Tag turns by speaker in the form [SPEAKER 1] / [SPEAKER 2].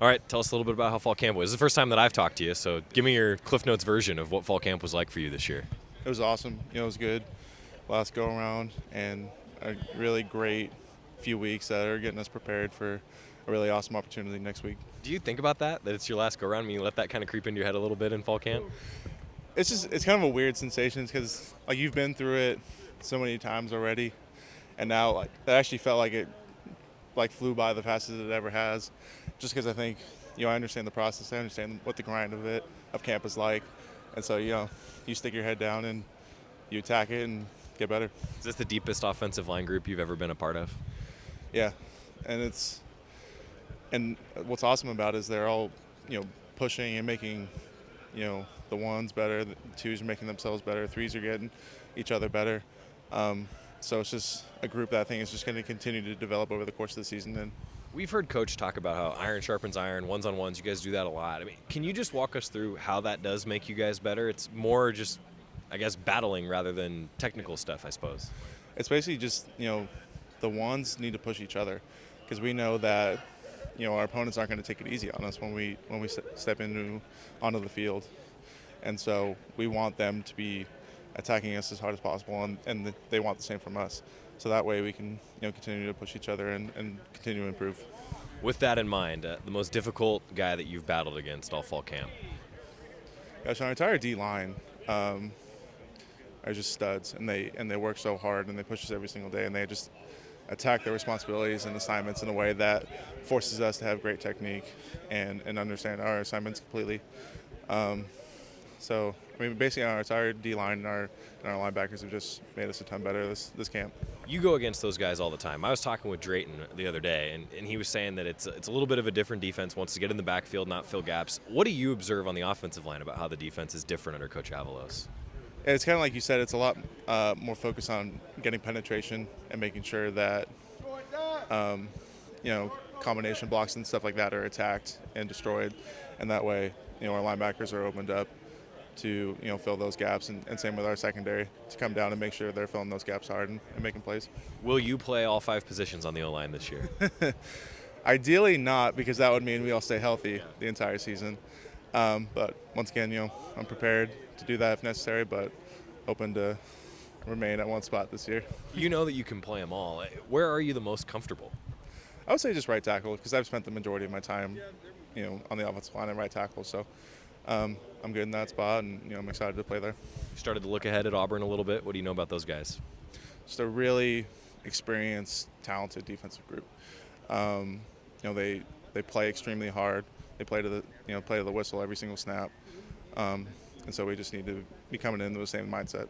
[SPEAKER 1] All right, tell us a little bit about how fall camp was. This is the first time that I've talked to you, so give me your Cliff Notes version of what fall camp was like for you this year.
[SPEAKER 2] It was awesome. It was good last go around, and a really great few weeks that are getting us prepared for a really awesome opportunity next week.
[SPEAKER 1] Do you think about that it's your last go around? I mean, you let that kind of creep into your head a little bit in fall camp?
[SPEAKER 2] It's kind of a weird sensation because like you've been through it so many times already, and now like that actually felt like it like flew by the fastest it ever has, just because I think I understand the process, I understand what the grind of camp is like, and so you stick your head down and you attack it and get better.
[SPEAKER 1] Is this the deepest offensive line group you've ever been a part of?
[SPEAKER 2] Yeah, and what's awesome about it is they're all pushing and making the ones better, the twos are making themselves better, threes are getting each other better. So it's just a group that I think is just going to continue to develop over the course of the season. And
[SPEAKER 1] We've heard Coach talk about how iron sharpens iron, ones-on-ones. You guys do that a lot. I mean, can you just walk us through how that does make you guys better? It's more just, I guess, battling rather than technical stuff, I suppose.
[SPEAKER 2] it's basically just the ones need to push each other, because we know that our opponents aren't going to take it easy on us when we step onto the field, and so we want them to be attacking us as hard as possible, and they want the same from us. So that way we can continue to push each other and continue to improve.
[SPEAKER 1] With that in mind, the most difficult guy that you've battled against all fall camp?
[SPEAKER 2] Gosh, our entire D-line are just studs, and they work so hard, and they push us every single day, and they just attack their responsibilities and assignments in a way that forces us to have great technique and understand our assignments completely. So, I mean, basically our entire D-line and our linebackers have just made us a ton better this camp.
[SPEAKER 1] You go against those guys all the time. I was talking with Drayton the other day, and he was saying that it's a little bit of a different defense, wants to get in the backfield, not fill gaps. What do you observe on the offensive line about how the defense is different under Coach Avalos?
[SPEAKER 2] It's kind of like you said, it's a lot more focused on getting penetration and making sure that, combination blocks and stuff like that are attacked and destroyed. And that way, our linebackers are opened up to, fill those gaps. And same with our secondary, to come down and make sure they're filling those gaps hard and making plays.
[SPEAKER 1] Will you play all 5 positions on the O-line this year?
[SPEAKER 2] Ideally not, because that would mean we all stay healthy the entire season. But once again, I'm prepared to do that if necessary, but open to remain at one spot this year.
[SPEAKER 1] You know that you can play them all. Where are you the most comfortable?
[SPEAKER 2] I would say just right tackle, because I've spent the majority of my time, on the offensive line and right tackle. So I'm good in that spot, and I'm excited to play there.
[SPEAKER 1] You started to look ahead at Auburn a little bit. What do you know about those guys?
[SPEAKER 2] Just a really experienced, talented defensive group. They play extremely hard. They play to the whistle every single snap, and so we just need to be coming into the same mindset.